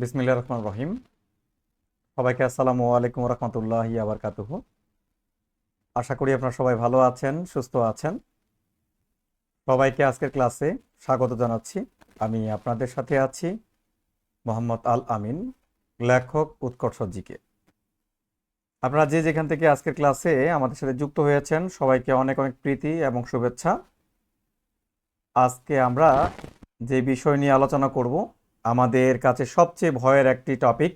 বিসমিল্লাহির রহমানির রহিম। সবাইকে আসসালামু আলাইকুম রহমতুল্লাহি আবার কাতুহু। আশা করি আপনারা সবাই ভালো আছেন, সুস্থ আছেন। সবাইকে আজকের ক্লাসে স্বাগত জানাচ্ছি। আমি আপনাদের সাথে আছি মোহাম্মদ আল আমিন, লেখক উৎকর্ষজিকে। আপনারা যে যেখান থেকে আজকের ক্লাসে আমাদের সাথে যুক্ত হয়েছেন সবাইকে অনেক অনেক প্রীতি এবং শুভেচ্ছা। আজকে আমরা যে বিষয় নিয়ে আলোচনা করব, আমাদের কাছে সবচেয়ে ভয়ের একটি টপিক।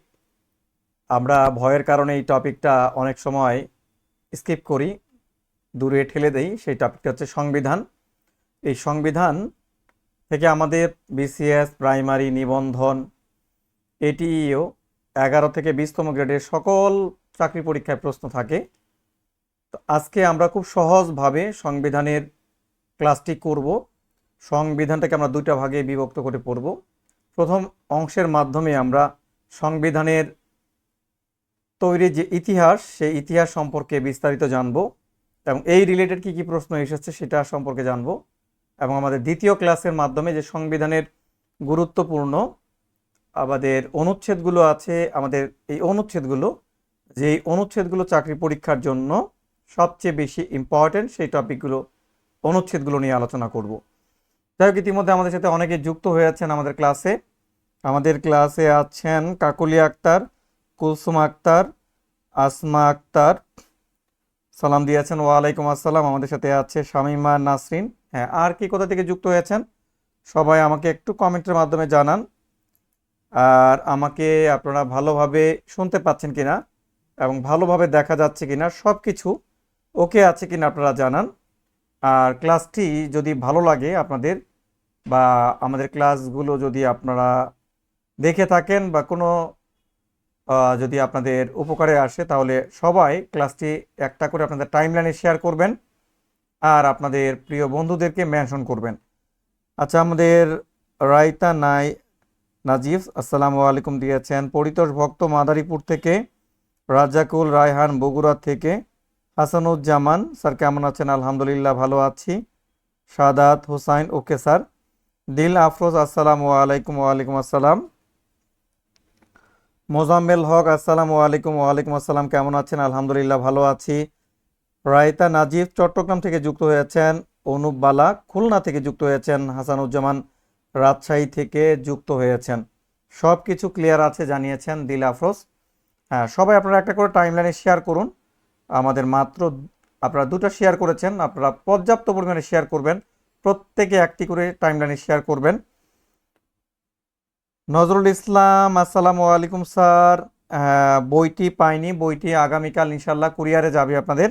আমরা ভয়ের কারণে এই টপিকটা অনেক সময় স্কিপ করি, দূরে ঠেলে দেই। সেই টপিকটা হচ্ছে সংবিধান। এই সংবিধান থেকে আমাদের বিসিএস, প্রাইমারি, নিবন্ধন, এটিইও 11 থেকে 20তম গ্রেডের সকল চাকরি পরীক্ষায় প্রশ্ন থাকে। তো আজকে আমরা খুব সহজভাবে সংবিধানের ক্লাসটি করব। সংবিধানটাকে আমরা দুইটা ভাগে বিভক্ত করে পড়ব। প্রথম অংশের মাধ্যমে আমরা সংবিধানের তৈরি যে ইতিহাস, সেই ইতিহাস সম্পর্কে বিস্তারিত জানব এবং এই রিলেটেড কি কি প্রশ্ন এসেছে সেটা সম্পর্কে জানব। এবং আমাদের দ্বিতীয় ক্লাসের মাধ্যমে যে সংবিধানের গুরুত্বপূর্ণ আমাদের অনুচ্ছেদগুলো আছে, আমাদের এই অনুচ্ছেদগুলো চাকরি পরীক্ষার জন্য সবচেয়ে বেশি ইম্পর্টেন্ট, সেই টপিকগুলো, অনুচ্ছেদগুলো নিয়ে আলোচনা করব। যাই হোক, ইতিমধ্যে আমাদের সাথে অনেকে যুক্ত হয়েছেন আমাদের ক্লাসে। আমাদের ক্লাসে আছেন কাকলিয়া আক্তার, কুলসুম আক্তার, আসমা আক্তার, সালাম দিয়েছেন। ওয়ালাইকুম আসসালাম। আমাদের সাথে আছে শামিমা নাসরিন। হ্যাঁ, আর কি কোথা থেকে যুক্ত হয়েছেন সবাই আমাকে একটু কমেন্টের মাধ্যমে জানান। আর আমাকে আপনারা ভালোভাবে শুনতে পাচ্ছেন কিনা এবং ভালোভাবে দেখা যাচ্ছে কিনা, সব কিছু ওকে আছে কিনা আপনারা জানান। আর ক্লাসটি যদি ভালো লাগে আপনাদের, বা আমাদের ক্লাসগুলো যদি আপনারা দেখে থাকেন বা কোনো যদি আপনাদের উপকারে আসে, তাহলে সবাই ক্লাসটি একটা করে আপনাদের টাইমলাইনে শেয়ার করবেন আর আপনাদের প্রিয় বন্ধুদেরকে মেনশন করবেন। আচ্ছা, আমাদের রাইতা নাজিফ আসসালামু আলাইকুম দিয়েছেন। পরিতোষ ভক্ত মাদারীপুর থেকে, রাজাকুল রায়হান বগুড়া থেকে, হাসানুজ্জামান স্যার কেমন আছেন? আলহামদুলিল্লাহ ভালো আছি। Sadat Hossain okay sir. দিল আফরোজ আসসালামু আলাইকুম। ওয়ালাইকুম আসসালাম। মোজাম্মেল হক আসসালামু আলাইকুম। ওয়ালাইকুম আসসালাম, কেমন আছেন? আলহামদুলিল্লাহ ভালো আছি। রায়তা নাজিফ চট্টগ্রাম থেকে যুক্ত হয়েছেন। অনুপ বালা খুলনা থেকে যুক্ত হয়েছেন। হাসানুজ্জামান রাজশাহী থেকে যুক্ত হয়েছেন। সব কিছু ক্লিয়ার আছে জানিয়েছেন দিল আফরোজ। হ্যাঁ, সবাই আপনারা একটা করে টাইমলাইনে শেয়ার করুন। আমাদের মাত্র আপনারা দুটো শেয়ার করেছেন, আপনারা পর্যাপ্ত পরিমাণে শেয়ার করবেন। প্রত্যেকে একটি করে টাইমলাইনে শেয়ার করবেন। নজরুল ইসলাম আসসালামু আলাইকুম স্যার। বইটি পাইনি, বইটি আগামীকাল ইনশাল্লাহ কুরিয়ারে যাবে আপনাদের।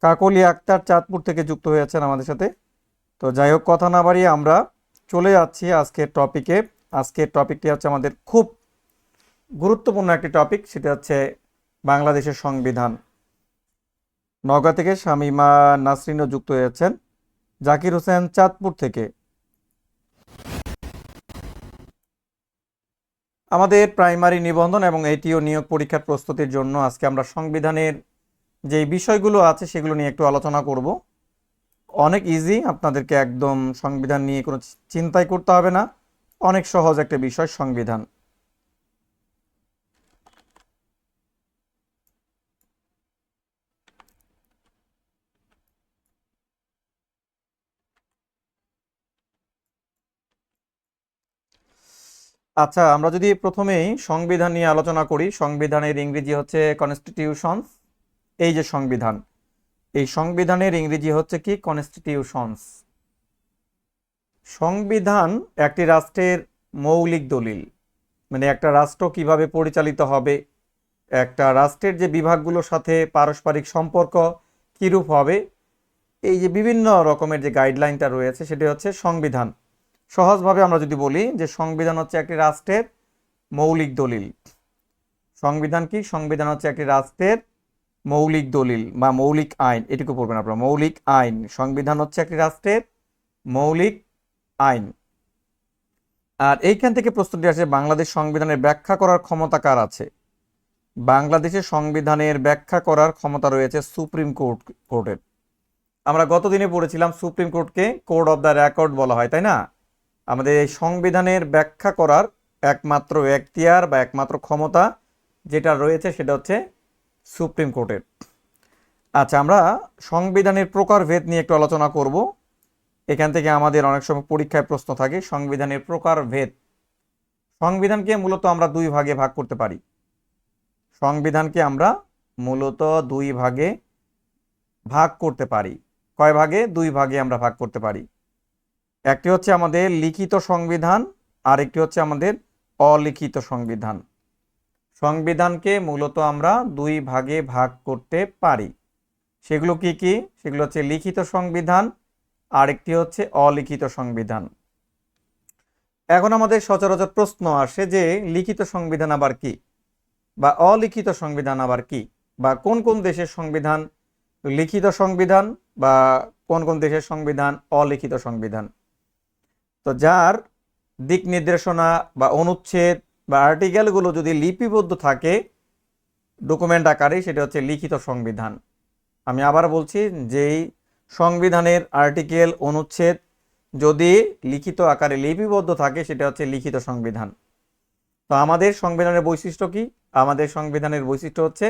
কাকলি আক্তার চাঁদপুর থেকে যুক্ত হয়েছেন আমাদের সাথে। তো যাই হোক, কথা না বাড়িয়ে আমরা চলে যাচ্ছি আজকের টপিকে। আজকের টপিকটি হচ্ছে আমাদের খুব গুরুত্বপূর্ণ একটি টপিক, সেটা হচ্ছে বাংলাদেশের সংবিধান। নওগাঁ থেকে শামিমা নাসরিনও যুক্ত হয়েছেন। জাকির হোসেন চাঁদপুর থেকে। আমাদের প্রাইমারি, নিবন্ধন এবং এটিও নিয়োগ পরীক্ষার প্রস্তুতির জন্য আজকে আমরা সংবিধানের যে বিষয়গুলো আছে সেগুলো নিয়ে একটু আলোচনা করব। অনেক ইজি, আপনাদেরকে একদম সংবিধান নিয়ে কোনো চিন্তাই করতে হবে না। অনেক সহজ একটা বিষয় সংবিধান। আচ্ছা, আমরা যদি প্রথমেই সংবিধান নিয়ে আলোচনা করি, সংবিধানের ইংরেজি হচ্ছে কনস্টিটিউশনস। এই যে সংবিধান, এই সংবিধানের ইংরেজি হচ্ছে কি? কনস্টিটিউশনস। সংবিধান একটি রাষ্ট্রের মৌলিক দলিল, মানে একটা রাষ্ট্র কিভাবে পরিচালিত হবে, একটা রাষ্ট্রের যে বিভাগগুলোর সাথে পারস্পরিক সম্পর্ক কীরূপ হবে, এই যে বিভিন্ন রকমের যে গাইডলাইনটা রয়েছে সেটি হচ্ছে সংবিধান। সহজভাবে আমরা যদি বলি যে সংবিধান হচ্ছে একটি রাষ্ট্রের মৌলিক দলিল। সংবিধান কি? সংবিধান হচ্ছে একটি রাষ্ট্রের মৌলিক দলিল বা মৌলিক আইন, এটুকু পড়বেন আপনারা, মৌলিক আইন। সংবিধান হচ্ছে একটি রাষ্ট্রের মৌলিক আইন। আর এইখান থেকে প্রশ্নটি আসে, বাংলাদেশ সংবিধানের ব্যাখ্যা করার ক্ষমতা কার আছে? বাংলাদেশের সংবিধানের ব্যাখ্যা করার ক্ষমতা রয়েছে সুপ্রিম কোর্টের। আমরা গতদিনে পড়েছিলাম সুপ্রিম কোর্টকে কোর্ট অফ দ্য রেকর্ড বলা হয়, তাই না? আমাদের এই সংবিধানের ব্যাখ্যা করার একমাত্র এখতিয়ার বা একমাত্র ক্ষমতা যেটা রয়েছে সেটা হচ্ছে সুপ্রিম কোর্টের। আচ্ছা, আমরা সংবিধানের প্রকারভেদ নিয়ে একটু আলোচনা করব। এখান থেকে আমাদের অনেক সময় পরীক্ষায় প্রশ্ন থাকে সংবিধানের প্রকারভেদ। সংবিধানকে মূলত আমরা দুই ভাগে ভাগ করতে পারি। সংবিধানকে আমরা মূলত দুই ভাগে ভাগ করতে পারি। কয় ভাগে? দুই ভাগে আমরা ভাগ করতে পারি। একটি হচ্ছে আমাদের লিখিত সংবিধান, আর একটি হচ্ছে আমাদের অলিখিত সংবিধান। সংবিধানকে মূলত আমরা দুই ভাগে ভাগ করতে পারি। সেগুলো কি কি? সেগুলো হচ্ছে লিখিত সংবিধান, আর একটি হচ্ছে অলিখিত সংবিধান। এখন আমাদের সচরাচর প্রশ্ন আসে যে লিখিত সংবিধান আবার কি, বা অলিখিত সংবিধান আবার কি, বা কোন কোন দেশের সংবিধান লিখিত সংবিধান বা কোন কোন দেশের সংবিধান অলিখিত সংবিধান। তো যার দিক নির্দেশনা বা অনুচ্ছেদ বা আর্টিকেলগুলো যদি লিপিবদ্ধ থাকে ডকুমেন্ট আকারে, সেটা হচ্ছে লিখিত সংবিধান। আমি আবার বলছি, যেই সংবিধানের আর্টিকেল অনুচ্ছেদ যদি লিখিত আকারে লিপিবদ্ধ থাকে সেটা হচ্ছে লিখিত সংবিধান। তো আমাদের সংবিধানের বৈশিষ্ট্য কি? আমাদের সংবিধানের বৈশিষ্ট্য হচ্ছে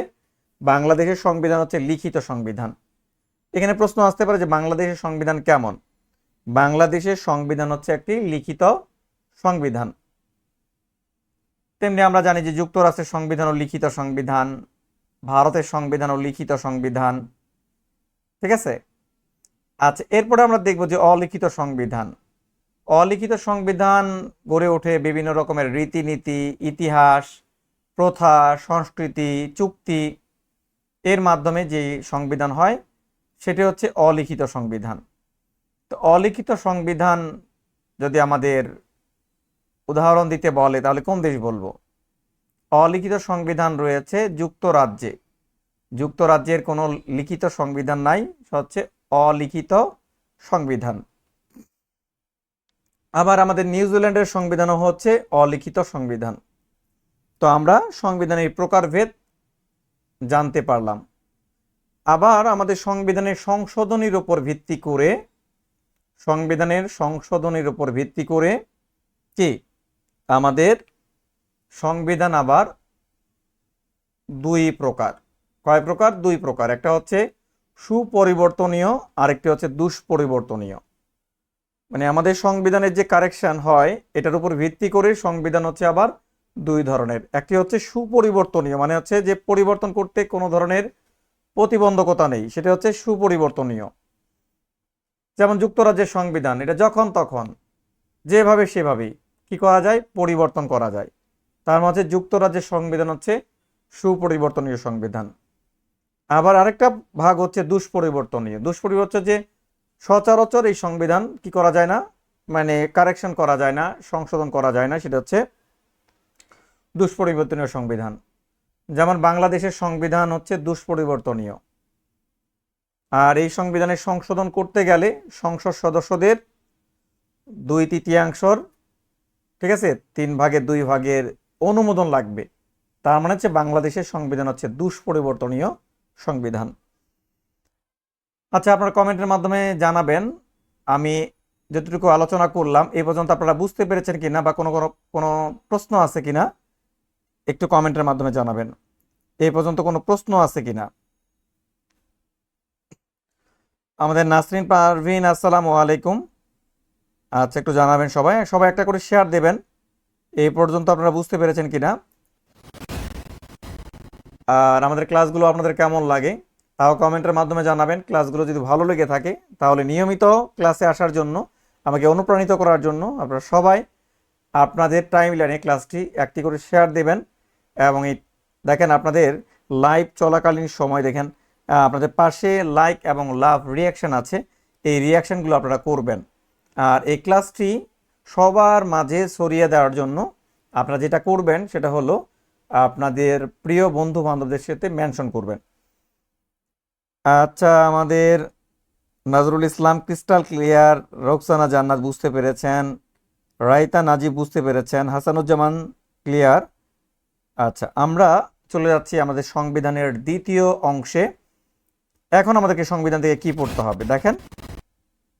বাংলাদেশের সংবিধান হচ্ছে লিখিত সংবিধান। এখানে প্রশ্ন আসতে পারে যে বাংলাদেশের সংবিধান কেমন? বাংলাদেশের সংবিধান হচ্ছে একটি লিখিত সংবিধান। তেমনি আমরা জানি যে যুক্তরাষ্ট্রের সংবিধানও লিখিত সংবিধান, ভারতের সংবিধানও লিখিত সংবিধান। ঠিক আছে? আচ্ছা, এরপরে আমরা দেখব যে অলিখিত সংবিধান। অলিখিত সংবিধান গড়ে ওঠে বিভিন্ন রকমের রীতিনীতি, ইতিহাস, প্রথা, সংস্কৃতি, চুক্তি এর মাধ্যমে যে সংবিধান হয় সেটি হচ্ছে অলিখিত সংবিধান। তো অলিখিত সংবিধান যদি আমাদের উদাহরণ দিতে বলে তাহলে কোন দেশ বলবো? অলিখিত সংবিধান রয়েছে যুক্তরাজ্যে। যুক্তরাজ্যের কোনো লিখিত সংবিধান নাই, হচ্ছে অলিখিত সংবিধান। আবার আমাদের নিউজিল্যান্ডের সংবিধানও হচ্ছে অলিখিত সংবিধান। তো আমরা সংবিধানের প্রকারভেদ জানতে পারলাম। আবার আমাদের সংবিধানের সংশোধনীর উপর ভিত্তি করে, কি আমাদের সংবিধান আবার দুই প্রকার। কয় প্রকার? দুই প্রকার। একটা হচ্ছে সুপরিবর্তনীয়, আরেকটি হচ্ছে দুষ্পরিবর্তনীয়। মানে আমাদের সংবিধানের যে কারেকশন হয় এটার উপর ভিত্তি করে সংবিধান হচ্ছে আবার দুই ধরনের। একটি হচ্ছে সুপরিবর্তনীয়, মানে হচ্ছে যে পরিবর্তন করতে কোনো ধরনের প্রতিবন্ধকতা নেই, সেটা হচ্ছে সুপরিবর্তনীয়। যেমন যুক্তরাজ্যের সংবিধান, এটা যখন তখন যেভাবে সেভাবেই কি করা যায়? পরিবর্তন করা যায়। তার মাঝে যুক্তরাজ্যের সংবিধান হচ্ছে সুপরিবর্তনীয় সংবিধান। আবার আরেকটা ভাগ হচ্ছে দুষ্পরিবর্তনীয়। দুষ্পরিবর্তন যে সচরাচর এই সংবিধান কি করা যায় না, মানে কারেকশন করা যায় না, সংশোধন করা যায় না, সেটা হচ্ছে দুষ্পরিবর্তনীয় সংবিধান। যেমন বাংলাদেশের সংবিধান হচ্ছে দুষ্পরিবর্তনীয়। আর এই সংবিধানের সংশোধন করতে গেলে সংসদ সদস্যদের 2/3 ঠিক আছে, 3/2 অনুমোদন লাগবে। তার মানে হচ্ছে বাংলাদেশের সংবিধান হচ্ছে দুষ্পরিবর্তনীয় সংবিধান। আচ্ছা, আপনারা কমেন্টের মাধ্যমে জানাবেন আমি যতটুকু আলোচনা করলাম এই পর্যন্ত আপনারা বুঝতে পেরেছেন কিনা, বা কোনো কোনো কোনো প্রশ্ন আছে কিনা একটু কমেন্টের মাধ্যমে জানাবেন। এই পর্যন্ত কোনো প্রশ্ন আছে কিনা? আমাদের নাসরিন পারভিন, আসসালামু আলাইকুম। আচ্ছা, একটু জানাবেন সবাই সবাই একটা করে শেয়ার দেবেন এই পর্যন্ত আপনারা বুঝতে পেরেছেন কিনা। আর আমাদের ক্লাসগুলো আপনাদের কেমন লাগে তাও কমেন্টের মাধ্যমে জানাবেন। ক্লাসগুলো যদি ভালো লেগে থাকে তাহলে নিয়মিত ক্লাসে আসার জন্য, আমাকে অনুপ্রাণিত করার জন্য আপনারা সবাই আপনাদের টাইম লাইনে ক্লাসটি একটি করে শেয়ার দেবেন। এবং এই দেখেন আপনাদের লাইভ চলাকালীন সময় দেখেন আপনাদের পাশে লাইক এবং লাভ রিয়াকশান আছে, এই রিয়াকশানগুলো আপনারা করবেন। আর এই ক্লাসটি সবার মাঝে ছড়িয়ে দেওয়ার জন্য আপনারা যেটা করবেন সেটা হলো আপনাদের প্রিয় বন্ধু বান্ধবদের সাথে মেনশন করবেন। আচ্ছা, আমাদের নজরুল ইসলাম ক্রিস্টাল ক্লিয়ার, রোকসানা জান্নাত বুঝতে পেরেছেন, রাইতা নাজিব বুঝতে পেরেছেন, হাসানুজ্জামান ক্লিয়ার। আচ্ছা, আমরা চলে যাচ্ছি আমাদের সংবিধানের দ্বিতীয় অংশে। এখন আমাদেরকে সংবিধান থেকে কি পড়তে হবে দেখেন,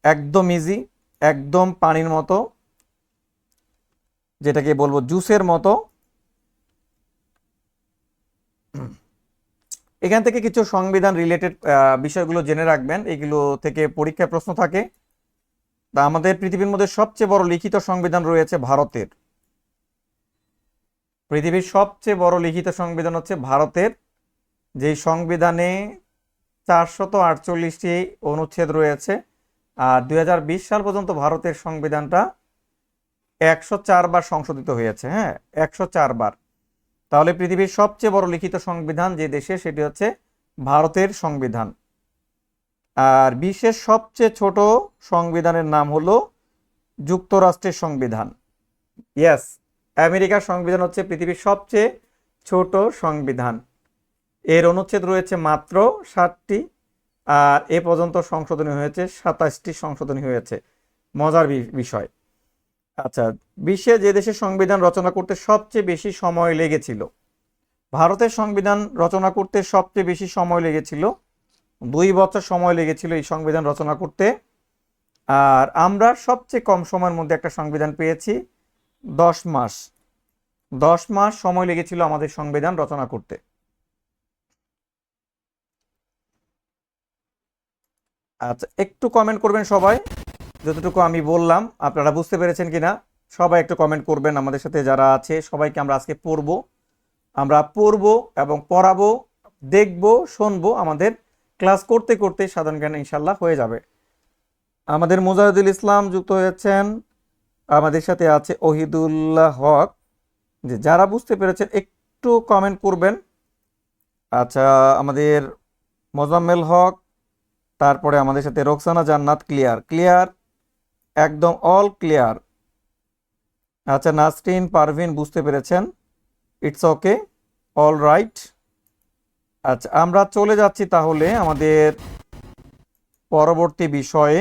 একদম ইজি, একদম পানির মতো। যেটাকে বলবো জুসের মতো। এখান থেকে কিছু সংবিধান রিলেটেড বিষয়গুলো জেনে রাখবেন, এগুলো থেকে পরীক্ষায় প্রশ্ন থাকে। তা আমাদের পৃথিবীর মধ্যে সবচেয়ে বড় লিখিত সংবিধান রয়েছে ভারতের। পৃথিবীর সবচেয়ে বড় লিখিত সংবিধান হচ্ছে ভারতের, যেই সংবিধানে 448টি অনুচ্ছেদ রয়েছে। আর 2020 সাল পর্যন্ত ভারতের সংবিধানটা 104 বার সংশোধিত হয়েছে। হ্যাঁ, 104 বার। তাহলে পৃথিবীর সবচেয়ে বড় লিখিত সংবিধান যে দেশে, সেটি হচ্ছে ভারতের সংবিধান। আর বিশ্বের সবচেয়ে ছোট সংবিধানের নাম হলো যুক্তরাষ্ট্রের সংবিধান। ইয়েস, আমেরিকার সংবিধান হচ্ছে পৃথিবীর সবচেয়ে ছোট সংবিধান। এর অনুচ্ছেদ রয়েছে মাত্র 60টি, আর এ পর্যন্ত সংশোধনী হয়েছে 27টি সংশোধনী হয়েছে। মজার বিষয়। আচ্ছা, বিশ্বে যে দেশের সংবিধান রচনা করতে সবচেয়ে বেশি সময় লেগেছিল, ভারতের সংবিধান রচনা করতে সবচেয়ে বেশি সময় লেগেছিল, 2 বছর সময় লেগেছিল এই সংবিধান রচনা করতে। আর আমরা সবচেয়ে কম সময়ের মধ্যে একটা সংবিধান পেয়েছি, 10 মাস। 10 মাস সময় লেগেছিল আমাদের সংবিধান রচনা করতে। আচ্ছা, একটু কমেন্ট করবেন সবাই, যতটুকু আমি বললাম আপনারা বুঝতে পেরেছেন কিনা। সবাই একটু কমেন্ট করবেন। আমাদের সাথে যারা আছে সবাইকে আমরা আজকে আমরা পড়বো এবং পড়াবো, দেখবো, শুনবো। আমাদের ক্লাস করতে করতে সাধারণ জ্ঞান ইনশাল্লাহ হয়ে যাবে। আমাদের মুজাহিদুল ইসলাম যুক্ত হয়েছেন, আমাদের সাথে আছে ওহিদুল্লাহ হক। যে যারা বুঝতে পেরেছেন একটু কমেন্ট করবেন। আচ্ছা, আমাদের মোজাম্মেল হক, তারপরে আমাদের সাথে রোকসানা জান্নাত। ক্লিয়ার, একদম অল ক্লিয়ার। আচ্ছা, নাসরিন পারভিন বুঝতে পেরেছেন, ইটস ওকে, অল রাইট। আচ্ছা, আমরা চলে যাচ্ছি তাহলে আমাদের পরবর্তী বিষয়ে।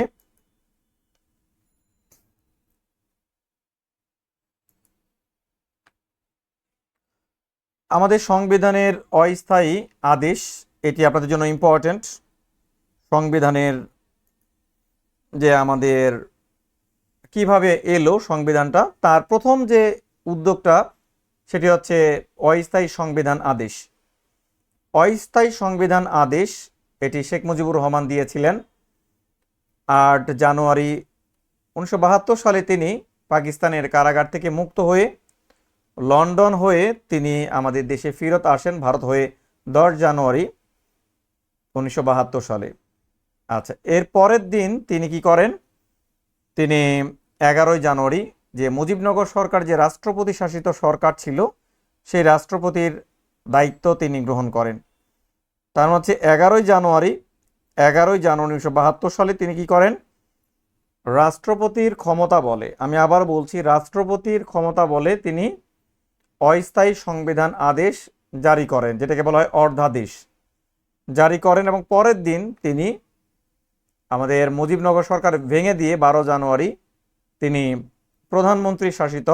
আমাদের সংবিধানের অস্থায়ী আদেশ, এটি আপনাদের জন্য ইম্পর্টেন্ট। সংবিধানের যে আমাদের কিভাবে এলো সংবিধানটা, তার প্রথম যে উদ্যোগটা সেটি হচ্ছে অস্থায়ী সংবিধান আদেশ। অস্থায়ী সংবিধান আদেশ এটি শেখ মুজিবুর রহমান দিয়েছিলেন 8 জানুয়ারি 1972 সালে। তিনি পাকিস্তানের কারাগার থেকে মুক্ত হয়ে লন্ডন হয়ে তিনি আমাদের দেশে ফেরত আসেন, ভারত হয়ে 10 জানুয়ারি 1972 সালে। আচ্ছা, এর পরের দিন তিনি কি করেন, তিনি 11 জানুয়ারি যে মুজিবনগর সরকার, যে রাষ্ট্রপতি শাসিত সরকার ছিল, সেই রাষ্ট্রপতির দায়িত্ব তিনি গ্রহণ করেন। তার হচ্ছে 11 জানুয়ারি 1972 সালে তিনি কি করেন, রাষ্ট্রপতির ক্ষমতা বলে, আমি আবার বলছি, রাষ্ট্রপতির ক্ষমতা বলে তিনি অস্থায়ী সংবিধান আদেশ জারি করেন, যেটাকে বলা হয় অর্ধাদেশ জারি করেন। এবং পরের দিন তিনি আমাদের মুজিবনগর সরকার ভেঙে দিয়ে 12 জানুয়ারি তিনি প্রধানমন্ত্রী শাসিত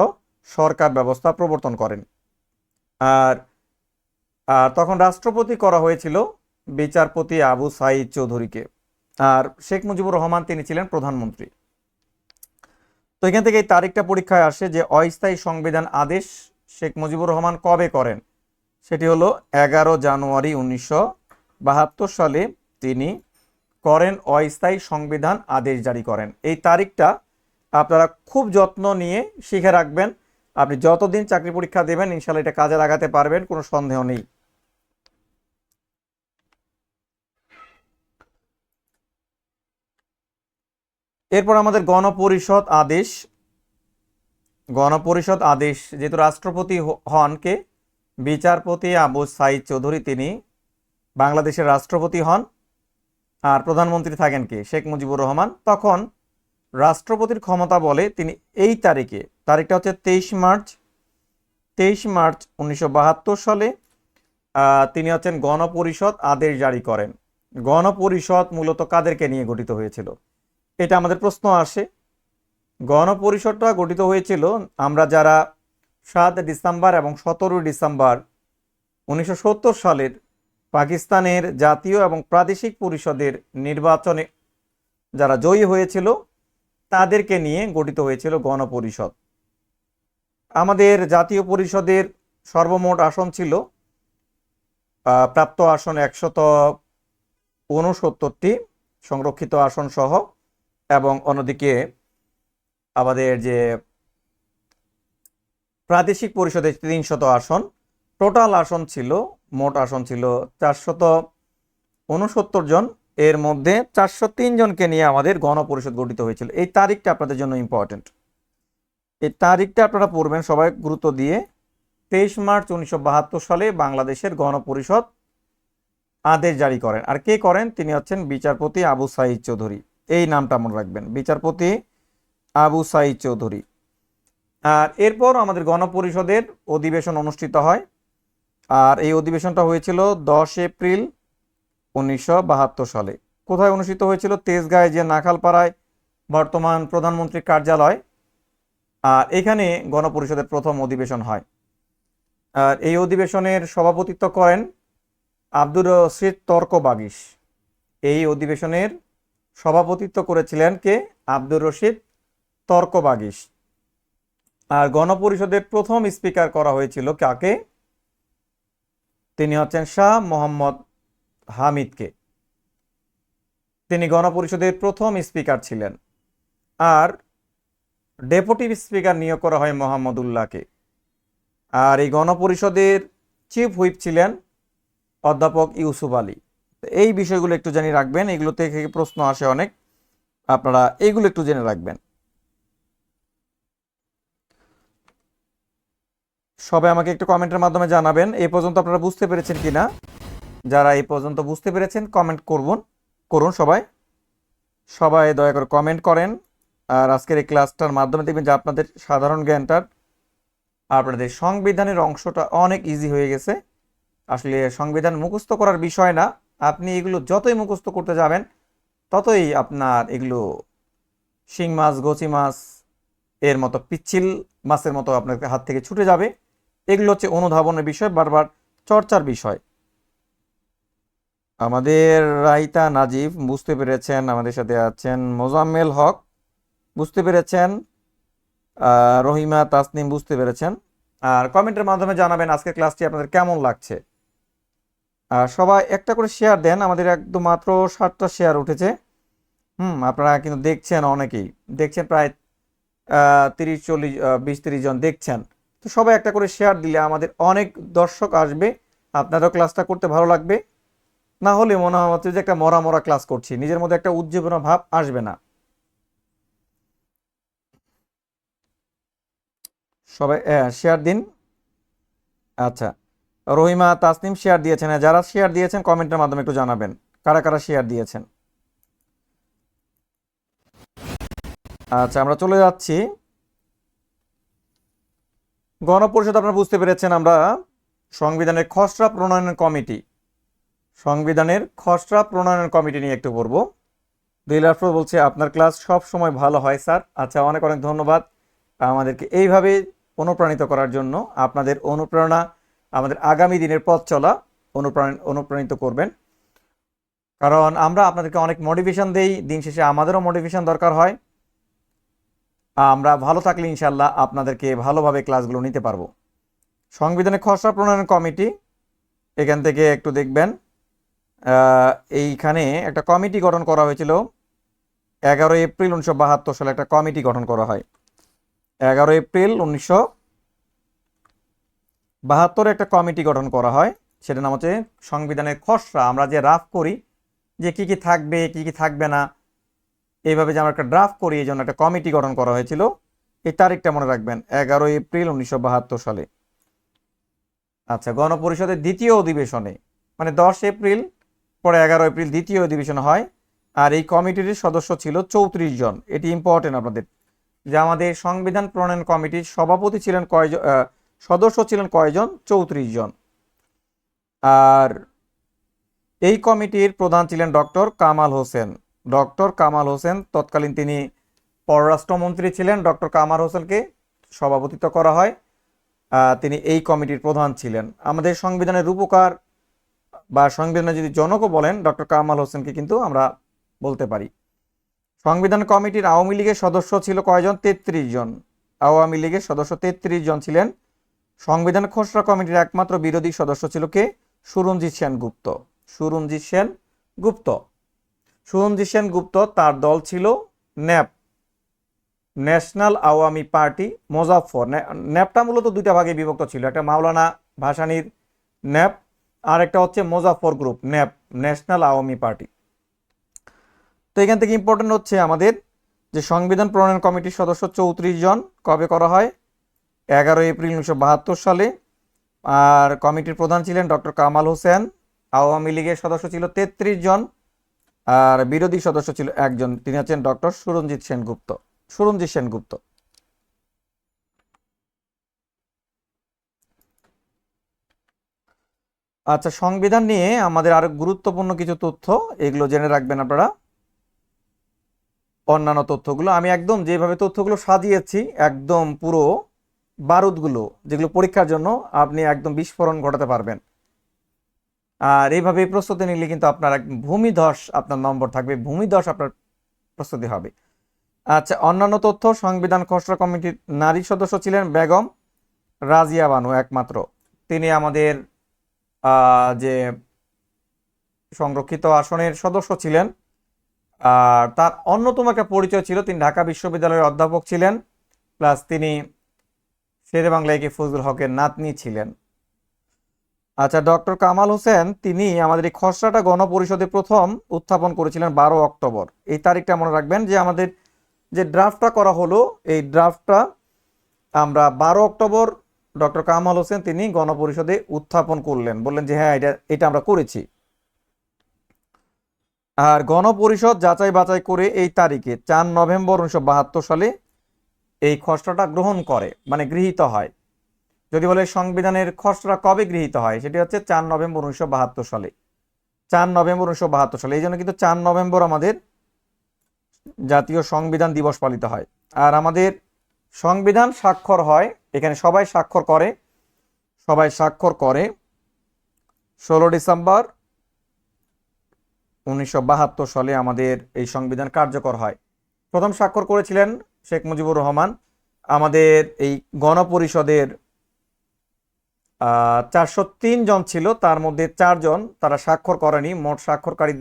সরকার ব্যবস্থা প্রবর্তন করেন। আর তখন রাষ্ট্রপতি করা হয়েছিল বিচারপতি আবু সাঈদ চৌধুরীকে, আর শেখ মুজিবুর রহমান তিনি ছিলেন প্রধানমন্ত্রী। তো এখান থেকে এই তারিখটা পরীক্ষায় আসে যে অস্থায়ী সংবিধান আদেশ শেখ মুজিবুর রহমান কবে করেন, সেটি হলো 11 জানুয়ারি 1972 সালে তিনি করেন, অস্থায়ী সংবিধান আদেশ জারি করেন। এই তারিখটা আপনারা খুব যত্ন নিয়ে শিখে রাখবেন। আপনি যতদিন চাকরি পরীক্ষা দেবেন ইনশাল্লাহ এটা কাজে লাগাতে পারবেন, কোনো সন্দেহ নেই। এরপর আমাদের গণপরিষদ আদেশ। গণপরিষদ আদেশ, যেহেতু রাষ্ট্রপতি হন কে, বিচারপতি আবু সাঈদ চৌধুরী, তিনি বাংলাদেশের রাষ্ট্রপতি হন। আর প্রধানমন্ত্রী থাকেন কে, শেখ মুজিবুর রহমান। তখন রাষ্ট্রপতির ক্ষমতা বলে তিনি এই তারিখটা হচ্ছে 23 মার্চ 1972 সালে তিনি হচ্ছেন গণপরিষদ আদেশ জারি করেন। গণপরিষদ মূলত কাদেরকে নিয়ে গঠিত হয়েছিল, এটা আমাদের প্রশ্ন আসে। গণপরিষদটা গঠিত হয়েছিল আমরা যারা 7 ডিসেম্বর এবং 17 ডিসেম্বর 1970 সালের পাকিস্তানের জাতীয় এবং প্রাদেশিক পরিষদের নির্বাচনে যারা জয়ী হয়েছিল তাদেরকে নিয়ে গঠিত হয়েছিল গণপরিষদ। আমাদের জাতীয় পরিষদের সর্বমোট আসন ছিল প্রাপ্ত আসন 169টি সংরক্ষিত আসন সহ, এবং অন্যদিকে আমাদের যে প্রাদেশিক পরিষদে 300 আসন, টোটাল আসন ছিল, মোট আসন ছিল 469 জন। এর মধ্যে 403 জনকে নিয়ে আমাদের গণপরিষদ গঠিত হয়েছিল। এই তারিখটা আপনাদের জন্য ইম্পর্টেন্ট, এই তারিখটা আপনারা পড়বেন সবাই গুরুত্ব দিয়ে। 23 মার্চ 1972 সালে বাংলাদেশের গণপরিষদ আদেশ জারি করেন। আর কে করেন? তিনি হচ্ছেন বিচারপতি আবু সাঈদ চৌধুরী। এই নামটা মনে রাখবেন, বিচারপতি আবু সাঈদ চৌধুরী। আর এরপর আমাদের গণপরিষদের অধিবেশন অনুষ্ঠিত হয়, আর এই অধিবেশনটা হয়েছিল 10 এপ্রিল 1972 সালে। কোথায় অনুষ্ঠিত হয়েছিল? তেজগাঁয়ে, যে নাখালপাড়ায় বর্তমান প্রধানমন্ত্রীর কার্যালয়, আর এখানে গণপরিষদের প্রথম অধিবেশন হয়। আর এই অধিবেশনের সভাপতিত্ব করেন আব্দুর রশিদ তর্ক বাগিশ। এই অধিবেশনের সভাপতিত্ব করেছিলেন কে? আব্দুর রশিদ তর্ক বাগিশ। আর গণপরিষদের প্রথম স্পিকার করা হয়েছিল কাকে? তিনি হচ্ছেন শাহ মোহাম্মদ হামিদকে। তিনি গণপরিষদের প্রথম স্পিকার ছিলেন। আর ডেপুটি স্পিকার নিয়োগ করা হয় মোহাম্মদ উল্লাহকে। আর এই গণপরিষদের চিফ হুইপ ছিলেন অধ্যাপক ইউসুফ আলী। এই বিষয়গুলো একটু জানিয়ে রাখবেন, এগুলো থেকে প্রশ্ন আসে অনেক, আপনারা এইগুলো একটু জেনে রাখবেন। সবাই আমাকে একটু কমেন্টের মাধ্যমে জানাবেন এই পর্যন্ত আপনারা বুঝতে পেরেছেন কিনা। যারা এই পর্যন্ত বুঝতে পেরেছেন কমেন্ট করুন সবাই। সবাই দয়া করে কমেন্ট করেন। আর আজকের এই ক্লাসটার মাধ্যমে দেখবেন যে আপনাদের সাধারণ জ্ঞানটার, আপনাদের সংবিধানের অংশটা অনেক ইজি হয়ে গেছে। আসলে সংবিধান মুখস্থ করার বিষয় না, আপনি এগুলো যতই মুখস্থ করতে যাবেন ততই আপনার এগুলো শিং মাছ, গচি মাছ এর মতো, পিচ্ছিল মাছের মতো আপনার হাত থেকে ছুটে যাবে। এগুলো হচ্ছে অনুধাবনের বিষয়, বারবার চর্চার বিষয়। আমাদের রাইতা নাজিব বুঝতে পেরেছেন, আমাদের সাথে আছেন মোজাম্মেল হক বুঝতে পেরেছেন, রহিমা তাসনিম বুঝতে পেরেছেন। আর কমেন্টের মাধ্যমে জানাবেন আজকের ক্লাসটি আপনাদের কেমন লাগছে। আর সবাই একটা করে শেয়ার দেন, আমাদের একদম মাত্র 7টা শেয়ার উঠেছে। আপনারা কিন্তু দেখছেন, অনেকেই দেখছেন, প্রায় 30-40 20-30 জন দেখছেন। তো সবাই একটা করে শেয়ার দিলে আমাদের অনেক দর্শক আসবে, আপনারও ক্লাসটা করতে ভালো লাগবে। না হলে মনে হচ্ছে যে একটা মরা মরা ক্লাস করছি, নিজের মধ্যে একটা উজ্জীবনা ভাব আসবে না। সবাই শেয়ার দিন। আচ্ছা, রহিমা তাসনিম শেয়ার দিয়েছেন। যারা শেয়ার দিয়েছেন কমেন্টের মাধ্যমে একটু জানাবেন কারা কারা শেয়ার দিয়েছেন। আচ্ছা, আমরা চলে যাচ্ছি গণপরিষদ। আপনারা বুঝতে পেরেছেন আমরা সংবিধানের খসড়া প্রণয়ন কমিটি নিয়ে একটু পড়বো। দুইলাফ বলছে আপনার ক্লাস সব সময় ভালো হয় স্যার। আচ্ছা, অনেক অনেক ধন্যবাদ আমাদেরকে এইভাবে অনুপ্রাণিত করার জন্য। আপনাদের অনুপ্রেরণা আমাদের আগামী দিনের পথ চলা অনুপ্রাণিত করবেন, কারণ আমরা আপনাদেরকে অনেক মোটিভেশন দেই। দিন শেষে আমাদেরও মোটিভেশন দরকার হয়। আমরা ভালো থাকলে ইনশাল্লাহ আপনাদেরকে ভালোভাবে ক্লাসগুলো নিতে পারবো। সংবিধানের খসড়া প্রণয়ন কমিটি, এখান থেকে একটু দেখবেন, এইখানে একটা কমিটি গঠন করা হয়েছিল 11 এপ্রিল 1972 সালে। একটা কমিটি গঠন করা হয় 11 এপ্রিল 1972 একটা কমিটি গঠন করা হয়। সেটার নাম হচ্ছে সংবিধানের খসড়া। আমরা যে রাফ করি যে কি কি থাকবে কি কি থাকবে না, এইভাবে যে আমরা একটা ড্রাফট করি, এই জন্য একটা কমিটি গঠন করা হয়েছিল। এই তারিখটা মনে রাখবেন, 11 এপ্রিল 1972 সালে। আচ্ছা, গণপরিষদের দ্বিতীয় অধিবেশনে, মানে 10 এপ্রিল পরে 11 এপ্রিল দ্বিতীয় অধিবেশন হয়। আর এই কমিটির সদস্য ছিল 34 জন। এটি ইম্পর্টেন্ট আপনাদের, যে আমাদের সংবিধান প্রণয়ন কমিটির সভাপতি ছিলেন কয়জন, সদস্য ছিলেন কয়জন? 34 জন। আর এই কমিটির প্রধান ছিলেন ডক্টর কামাল হোসেন। তৎকালীন তিনি পররাষ্ট্রমন্ত্রী ছিলেন। ডক্টর কামাল হোসেনকে সভাপতিত্ব করা হয়, তিনি এই কমিটির প্রধান ছিলেন। আমাদের সংবিধানের রূপকার বা সংবিধানের যদি জনকও বলেন, ডক্টর কামাল হোসেনকে কিন্তু আমরা বলতে পারি। সংবিধান কমিটির আওয়ামী লীগের সদস্য ছিল কয়জন? 33 জন। আওয়ামী লীগের সদস্য 33 জন ছিলেন। সংবিধান খসড়া কমিটির একমাত্র বিরোধী সদস্য ছিল কে? সুরঞ্জিত সেনগুপ্ত। সুরঞ্জিত সেনগুপ্ত। সুরঞ্জিত সেনগুপ্ত, তার দল ছিল NAP, National Awami Party Muzaffar. ন্যাপটা মূলত দুইটা ভাগে বিভক্ত ছিল, একটা মাওলানা ভাসানীর ন্যাপ আর একটা হচ্ছে Mozaffar group nap, National Awami party. তো এখান থেকে ইম্পর্টেন্ট হচ্ছে আমাদের যে সংবিধান প্রণয়ন কমিটির সদস্য 34 জন, কবে করা হয়? 11 এপ্রিল 1972 সালে। আর কমিটির প্রধান ছিলেন ডক্টর কামাল হোসেন। আওয়ামী লীগের সদস্য ছিল 33 জন আর বিরোধী সদস্য ছিল একজন, তিনি হচ্ছেন ডক্টর সুরঞ্জিত সেনগুপ্ত। সুরঞ্জিত সেনগুপ্ত। আচ্ছা, সংবিধান নিয়ে আমাদের আরো গুরুত্বপূর্ণ কিছু তথ্য, এগুলো জেনে রাখবেন আপনারা। অন্যান্য তথ্যগুলো আমি একদম যেভাবে তথ্যগুলো সাজিয়েছি, একদম পুরো বারুদগুলো যেগুলো পরীক্ষার জন্য আপনি একদম বিস্ফোরণ ঘটাতে পারবেন। আর এইভাবে প্রস্তুতি নিলে কিন্তু আপনার ভূমিধস আপনার নম্বর থাকবে, ভূমিধস আপনার প্রস্তুতি হবে। আচ্ছা, অন্যান্য তথ্য, সংবিধান খসড়া কমিটির নারী সদস্য ছিলেন বেগম রাজিয়া বানু একমাত্র। তিনি আমাদের যে সংরক্ষিত আসনের সদস্য ছিলেন। আর তার অন্যতম একটা পরিচয় ছিল, তিনি ঢাকা বিশ্ববিদ্যালয়ের অধ্যাপক ছিলেন, প্লাস তিনি শেরে বাংলা একে ফজলুল হকের নাতনি ছিলেন। আচ্ছা, ডক্টর কামাল হোসেন তিনি আমাদের এই খসড়াটা গণপরিষদে প্রথম উত্থাপন করেছিলেন 12 অক্টোবর। এই তারিখটা মনে রাখবেন যে আমাদের যে ড্রাফটটা করা হলো, এই ড্রাফটটা আমরা 12 অক্টোবর ডক্টর কামাল হোসেন তিনি গণপরিষদে উত্থাপন করলেন, বললেন যে হ্যাঁ এটা আমরা করেছি। আর গণপরিষদ যাচাই বাছাই করে এই তারিখে 4 নভেম্বর 1972 সালে এই খসড়াটা গ্রহণ করে, মানে গৃহীত হয়। যদি বলে সংবিধানের খসড়া কবে গৃহীত হয়, সেটি হচ্ছে 4 নভেম্বর 1972 সালে। 4 নভেম্বর 1972 সালে। এই জন্য কিন্তু 4 নভেম্বর আমাদের জাতীয় সংবিধান দিবস পালিত হয়। আর আমাদের সংবিধান স্বাক্ষর হয়, এখানে সবাই স্বাক্ষর করে, 16 ডিসেম্বর 1972 সালে আমাদের এই সংবিধান কার্যকর হয়। প্রথম স্বাক্ষর করেছিলেন শেখ মুজিবুর রহমান। আমাদের এই গণপরিষদের 403 জন ছিল, তার মধ্যে 4 জন তারা স্বাক্ষর করেনি, মোট স্বাক্ষরকারী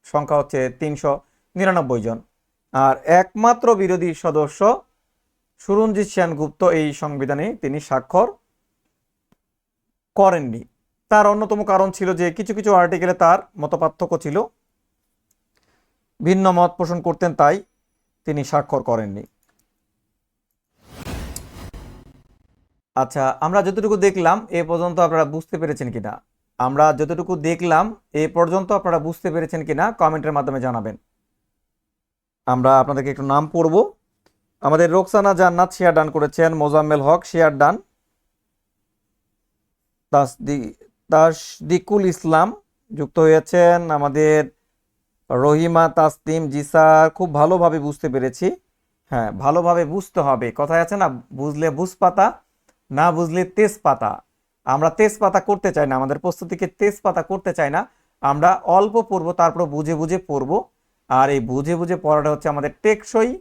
সংখ্যা হচ্ছে 399 জন। আর একমাত্র বিরোধী সদস্য সুরঞ্জিত সেনগুপ্ত এই সংবিধানে তিনি স্বাক্ষর করেননি। তার অন্যতম কারণ ছিল যে কিছু কিছু আর্টিকেলে তার মতপার্থক্য ছিল, ভিন্ন মত পোষণ করতেন, তাই তিনি স্বাক্ষর করেননি। আচ্ছা, আমরা যতটুকু দেখলাম এ পর্যন্ত আপনারা বুঝতে পেরেছেন কিনা? আমরা যতটুকু দেখলাম এ পর্যন্ত আপনারা বুঝতে পেরেছেন কিনা কমেন্টের মাধ্যমে জানাবেন। আমরা আপনাদেরকে একটু নাম পড়ব। আমাদের রোকসানা জান্নাত শেয়ার ডান করেছেন, মোজাম্মেল হক শেয়ার ডান, তাসদিকুল ইসলাম যুক্ত হয়েছেন, আমাদের রহিমা তাসলিম, জি স্যার খুব ভালোভাবে বুঝতে পেরেছি। হ্যাঁ, ভালোভাবে বুঝতে হবে, কথায় আছে না, বুঝলে বুঝপাতা, না বুঝলে তেজপাতা। আমরা তেজপাতা করতে চাই না, আমাদের প্রস্তুতিকে তেজপাতা করতে চাই না, আমরা অল্প পড়বো, তারপর বুঝে বুঝে পড়বো। আর এই বুঝে বুঝে পড়াটা হচ্ছে আমাদের টেকসই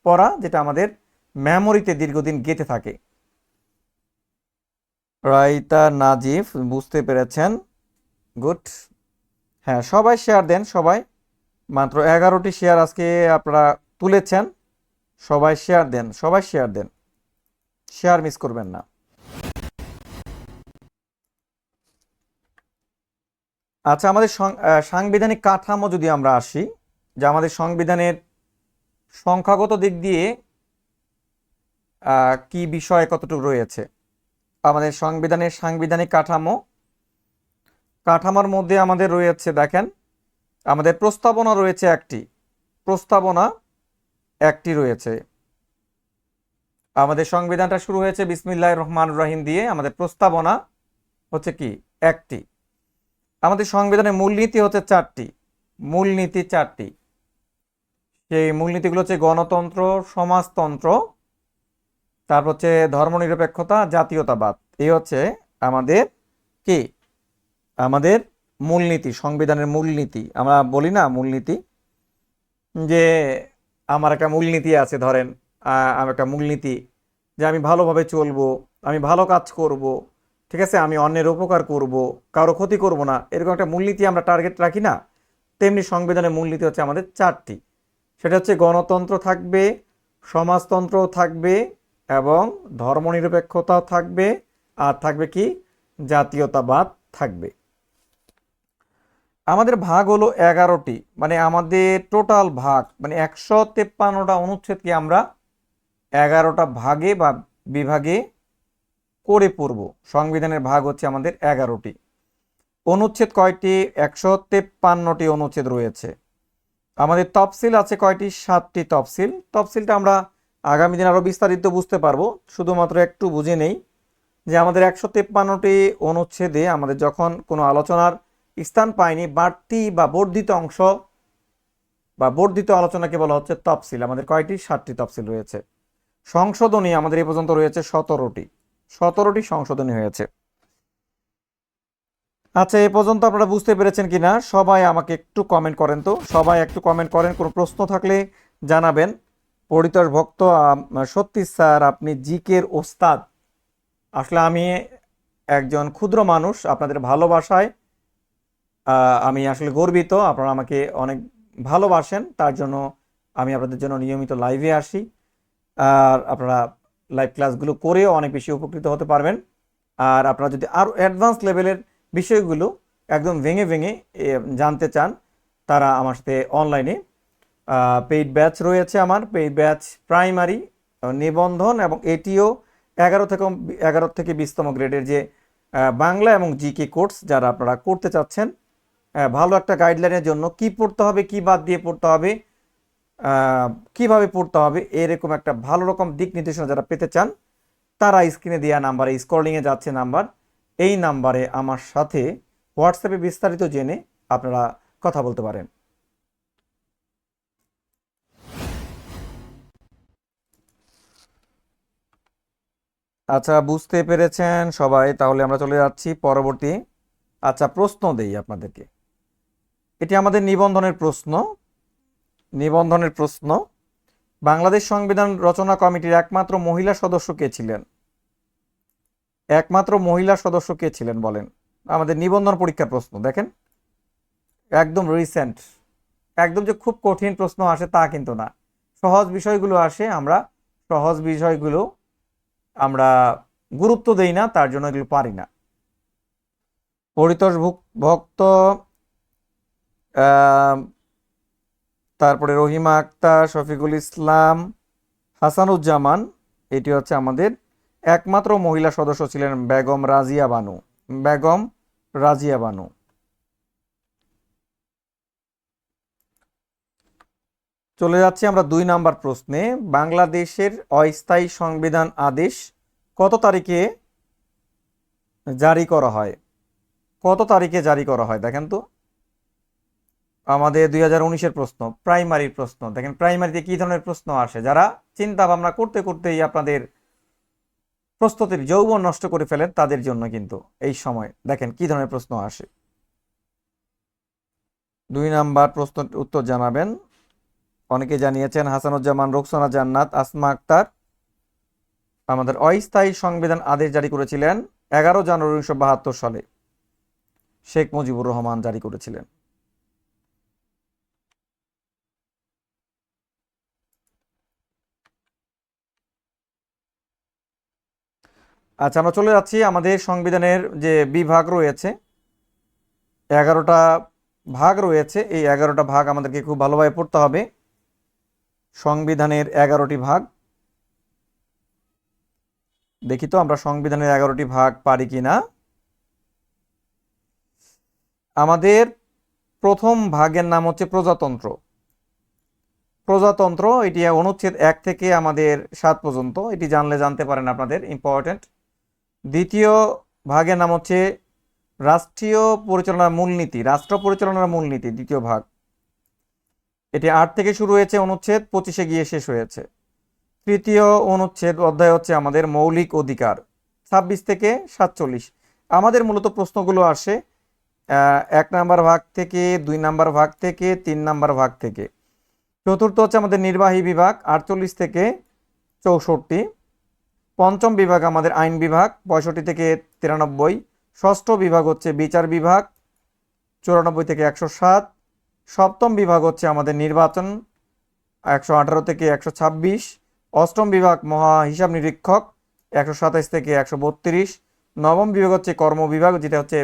পড়া, যেটা আমাদের মেমোরিতে দীর্ঘদিন গেঁথে থাকে। রাইতা নাজিফ বুঝতে পেরেছেন, গুড। হ্যাঁ, সবাই শেয়ার দেন, সবাই মাত্র 11টি শেয়ার আজকে আপনারা তুলেছেন। সবাই শেয়ার দেন, সবাই শেয়ার দেন, শেয়ার মিস করবেন না। আচ্ছা, আমাদের সাংবিধানিক কাঠামো যদি আমরা আসি, যে আমাদের সংবিধানের সংখ্যাগত দিক দিয়ে কি বিষয় কতটুকু রয়েছে। আমাদের সংবিধানের সাংবিধানিক কাঠামোর মধ্যে আমাদের রয়েছে, দেখেন, আমাদের প্রস্তাবনা রয়েছে একটি, প্রস্তাবনা একটি রয়েছে। আমাদের সংবিধানটা শুরু হয়েছে বিসমিল্লাহির রহমানির রহিম দিয়ে, আমাদের প্রস্তাবনা হচ্ছে কি একটি। আমাদের সংবিধানের মূলনীতি হচ্ছে 4টি, মূলনীতি 4টি। সেই মূলনীতিগুলো হচ্ছে গণতন্ত্র, সমাজতন্ত্র, তারপর হচ্ছে ধর্মনিরপেক্ষতা, জাতীয়তাবাদ। এই হচ্ছে আমাদের কি, আমাদের মূলনীতি, সংবিধানের মূলনীতি। আমরা বলি না মূলনীতি, যে আমার একটা মূলনীতি আছে, ধরেন আমার একটা মূলনীতি যে আমি ভালোভাবে চলবো, আমি ভালো কাজ করব, ঠিক আছে, আমি অন্যের উপকার করব, কারো ক্ষতি করব না, এরকম একটা মূলনীতি আমরা টার্গেট রাখি না? তেমনি সংবিধানের মূলনীতি হচ্ছে আমাদের চারটি। সেটা হচ্ছে গণতন্ত্র থাকবে, সমাজতন্ত্র থাকবে, এবং ধর্মনিরপেক্ষতাও থাকবে, আর থাকবে কি, জাতীয়তাবাদ থাকবে। আমাদের ভাগ হলো 11টি, মানে আমাদের টোটাল ভাগ মানে 153টা অনুচ্ছেদকে আমরা 11টা ভাগে বা বিভাগে করে পড়ব। সংবিধানের ভাগ হচ্ছে আমাদের 11টি। অনুচ্ছেদ কয়টি? 153টি অনুচ্ছেদ রয়েছে। আমাদের তফসিল আছে কয়টি? 7টি তফসিল। তফসিলটা আমরা আগামী দিন আরো বিস্তারিত বুঝতে পারবো, শুধুমাত্র একটু বুঝে নেই যে আমাদের 153টি অনুচ্ছেদে আমাদের যখন কোনো আলোচনার স্থান পায়নি, বাড়তি বা বর্ধিত অংশ বা বর্ধিত আলোচনাকে বলা হচ্ছে তফসিল। আমাদের কয়টি? 7টি তফসিল রয়েছে। সংশোধনী আমাদের এ পর্যন্ত রয়েছে 17টি সংশোধনী হয়েছে। আচ্ছা, এ পর্যন্ত আপনারা বুঝতে পেরেছেন কিনা সবাই আমাকে একটু কমেন্ট করেন তো, সবাই একটু কমেন্ট করেন, কোনো প্রশ্ন থাকলে জানাবেন। পরিতোষ ভক্ত, সত্যি স্যার আপনি জিকের ওস্তাদ। আসলে আমি একজন ক্ষুদ্র মানুষ, আপনাদের ভালোবাসায় আমি আসলে গর্বিত। আপনারা আমাকে অনেক ভালোবাসেন, তার জন্য আমি আপনাদের জন্য নিয়মিত লাইভে আসি। আর আপনারা লাইভ ক্লাসগুলো করেও অনেক বেশি উপকৃত হতে পারবেন। আর আপনারা যদি আরও অ্যাডভান্স লেভেলের বিষয়গুলো একদম ভেঙে ভেঙে জানতে চান, তারা আমার সাথে অনলাইনে পেইড ব্যাচ রয়েছে। আমার পেইড ব্যাচ প্রাইমারি নিবন্ধন এবং এটিও 11 থেকে 20তম গ্রেডের যে বাংলা এবং জিকে কোর্স যারা আপনারা করতে চাচ্ছেন, ভালো একটা গাইডলাইনের জন্য কি পড়তে হবে, কি বাদ দিয়ে পড়তে হবে, কিভাবে পড়তে হবে, এরকম একটা ভালো রকম দিক নির্দেশনা যারা পেতে চান, তারা স্ক্রিনে দেওয়া নাম্বারে, স্ক্রলিংয়ে যাচ্ছে নাম্বার, এই নাম্বারে আমার সাথে হোয়াটসঅ্যাপে বিস্তারিত জেনে আপনারা কথা বলতে পারেন। আচ্ছা, বুঝতে পেরেছেন সবাই? তাহলে আমরা চলে যাচ্ছি পরবর্তী। আচ্ছা, প্রশ্ন দেই আপনাদেরকে। এটি আমাদের নিবন্ধনের প্রশ্ন। নিবন্ধনের প্রশ্ন, বাংলাদেশ সংবিধান রচনা কমিটির একমাত্র মহিলা সদস্য কে ছিলেন? একমাত্র মহিলা সদস্য কে ছিলেন বলেন? আমাদের নিবন্ধন পরীক্ষার প্রশ্ন, দেখেন একদম রিসেন্ট। একদম যে খুব কঠিন প্রশ্ন আসে তা কিন্তু না, সহজ বিষয়গুলো আসে। আমরা সহজ বিষয়গুলো আমরা গুরুত্ব দেই না, তার জন্য এগুলো পারি না। পরিতোষ ভক্ত, তারপরে রহিমা আক্তার, শফিকুল ইসলাম, হাসানুজ্জামান, এটি হচ্ছে আমাদের একমাত্র মহিলা সদস্য ছিলেন বেগম রাজিয়া বানু। বেগম রাজিয়া বানু। চলে যাচ্ছি আমরা 2 নাম্বার প্রশ্নে। বাংলাদেশের অস্থায়ী সংবিধান আদেশ কত তারিখে জারি করা হয়? কত তারিখে জারি করা হয় দেখেন তো। আমাদের 2019-এর প্রশ্ন, প্রাইমারির প্রশ্ন। দেখেন প্রাইমারিতে কি ধরনের প্রশ্ন আসে, যারা চিন্তা ভাবনা করতে করতেই আপনাদের প্রস্তুতির যৌবন নষ্ট করে ফেলেন, তাদের জন্য কিন্তু এই সময় দেখেন কি ধরনের প্রশ্ন আসে। 2 নাম্বার প্রশ্ন উত্তর জানাবেন। অনেকে জানিয়েছেন হাসানুজ্জামান, রোকসানা জান্নাত, আসমা আক্তার। আমাদের অস্থায়ী সংবিধান আদেশ জারি করেছিলেন 11 জানুয়ারি 1972 সালে, শেখ মুজিবুর রহমান জারি করেছিলেন। আচ্ছা, আমরা চলে যাচ্ছি আমাদের সংবিধানের যে বিভাগ রয়েছে, 11টা ভাগ রয়েছে। এই 11টা ভাগ আমাদেরকে খুব ভালোভাবে পড়তে হবে। সংবিধানের 11টি ভাগ, দেখি তো আমরা সংবিধানের 11টি ভাগ পারি কিনা। আমাদের প্রথম ভাগের নাম হচ্ছে প্রজাতন্ত্র। প্রজাতন্ত্র, এটি অনুচ্ছেদ 1 থেকে আমাদের 7 পর্যন্ত, এটি জানলে জানতে পারেন, আপনাদের ইম্পর্টেন্ট। দ্বিতীয় ভাগের নাম হচ্ছে রাষ্ট্রীয় পরিচালনার মূলনীতি, রাষ্ট্র পরিচালনার মূলনীতি, দ্বিতীয় ভাগ। এটি 8 থেকে শুরু হয়েছে, অনুচ্ছেদ 25-এ গিয়ে শেষ হয়েছে। তৃতীয় অনুচ্ছেদ অধ্যায় হচ্ছে আমাদের মৌলিক অধিকার, 26 থেকে 47। আমাদের মূলত প্রশ্নগুলো আসে 1 নাম্বার ভাগ থেকে, 2 নাম্বার ভাগ থেকে, 3 নাম্বার ভাগ থেকে। চতুর্থ হচ্ছে আমাদের নির্বাহী বিভাগ, 48 থেকে 64। পঞ্চম বিভাগ আমাদের আইন বিভাগ 65 থেকে 93, ষষ্ঠ বিভাগ হচ্ছে বিচার বিভাগ 94 থেকে 107, সপ্তম বিভাগ হচ্ছে আমাদের নির্বাচন 118 থেকে 126, অষ্টম বিভাগ মহা হিসাব নিরীক্ষক 127 থেকে 132, নবম বিভাগ হচ্ছে কর্ম বিভাগ যেটা হচ্ছে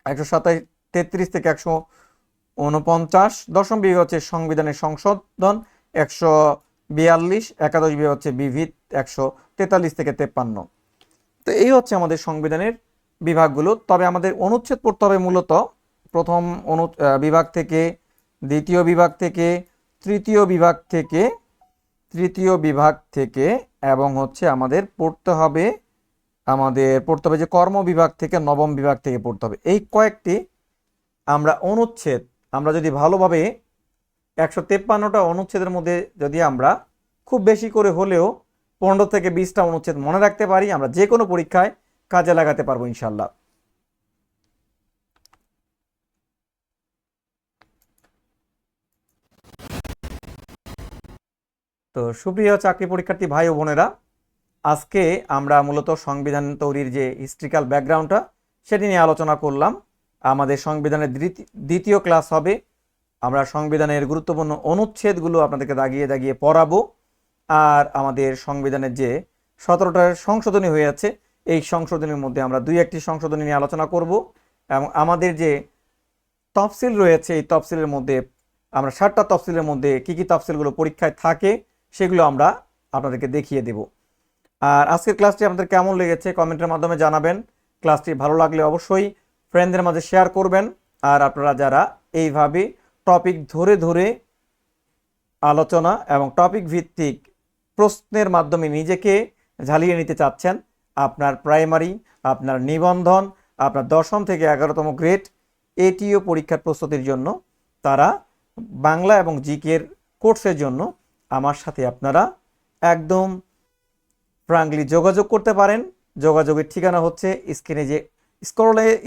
133 থেকে 149, দশম বিভাগ হচ্ছে সংবিধানের সংশোধন 142, একাদশ বিভাগ হচ্ছে বিবিধ 143 থেকে 53। তো এই হচ্ছে আমাদের সংবিধানের বিভাগগুলো। তবে আমাদের অনুচ্ছেদ পড়তে হবে মূলত প্রথম বিভাগ থেকে, দ্বিতীয় বিভাগ থেকে, তৃতীয় বিভাগ থেকে এবং হচ্ছে আমাদের পড়তে হবে যে কর্ম বিভাগ থেকে, নবম বিভাগ থেকে পড়তে হবে। এই কয়েকটি আমরা অনুচ্ছেদ আমরা যদি ভালোভাবে 153টা অনুচ্ছেদের মধ্যে যদি আমরা খুব বেশি করে হলেও 15 থেকে 20টা অনুচ্ছেদ মনে রাখতে পারি, আমরা যে কোনো পরীক্ষায় কাজে লাগাতে পারবো ইনশাল্লাহ। তো সুপ্রিয় চাকরি পরীক্ষার্থী ভাই ও বোনেরা, আজকে আমরা মূলত সংবিধান তৈরির যে হিস্ট্রিক্যাল ব্যাকগ্রাউন্ডটা সেটি নিয়ে আলোচনা করলাম। আমাদের সংবিধানের দ্বিতীয় ক্লাস হবে। আমরা সংবিধানের গুরুত্বপূর্ণ অনুচ্ছেদগুলো আপনাদেরকে দাগিয়ে দাগিয়ে পড়াবো। আর আমাদের সংবিধানের যে 17টা সংশোধনী হয়েছে, এই সংশোধনীর মধ্যে আমরা 2-1টি সংশোধনী নিয়ে আলোচনা করব এবং আমাদের যে তফসিল রয়েছে এই তফসিলের মধ্যে আমরা 7টা তফসিলের মধ্যে কি কি তফসিলগুলো পরীক্ষায় থাকে সেগুলো আমরা আপনাদেরকে দেখিয়ে দেব। আর আজকের ক্লাসটি আপনাদের কেমন লেগেছে কমেন্টের মাধ্যমে জানাবেন। ক্লাসটি ভালো লাগলে অবশ্যই ফ্রেন্ডদের মাঝে শেয়ার করবেন। আর আপনারা যারা এইভাবে টপিক ধরে ধরে আলোচনা এবং টপিক ভিত্তিক প্রশ্নের মাধ্যমে নিজেকে ঝালিয়ে নিতে চাচ্ছেন, আপনার প্রাইমারি, আপনার নিবন্ধন, আপনার 10ম থেকে 11তম গ্রেড এটিও পরীক্ষার প্রস্তুতির জন্য, তারা বাংলা এবং জিকের কোর্সের জন্য আমার সাথে আপনারা একদম ফ্রাঙ্কলি যোগাযোগ করতে পারেন। যোগাযোগের ঠিকানা হচ্ছে স্ক্রিনে যে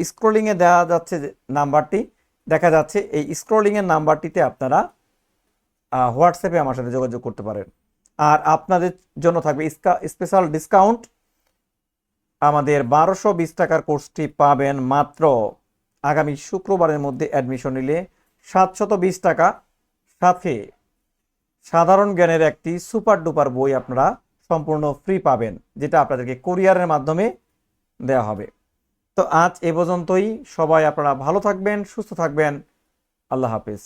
স্ক্রলিংয়ে দেওয়া যাচ্ছে যে নাম্বারটি দেখা যাচ্ছে, এই স্ক্রলিংয়ের নাম্বারটিতে আপনারা হোয়াটসঅ্যাপে আমার সাথে যোগাযোগ করতে পারেন। আর আপনাদের জন্য থাকবে স্পেশাল ডিসকাউন্ট। আমাদের 1220 টাকার কোর্সটি পাবেন মাত্র আগামী শুক্রবারের মধ্যে অ্যাডমিশন নিলে 720 টাকা, সাথে সাধারণ জ্ঞানের একটি সুপার ডুপার বই আপনারা সম্পূর্ণ ফ্রি পাবেন, যেটা আপনাদেরকে কুরিয়ারের মাধ্যমে দেওয়া হবে। তো আজ এ পর্যন্তই। সবাই আপনারা ভালো থাকবেন, সুস্থ থাকবেন। আল্লাহ হাফেজ।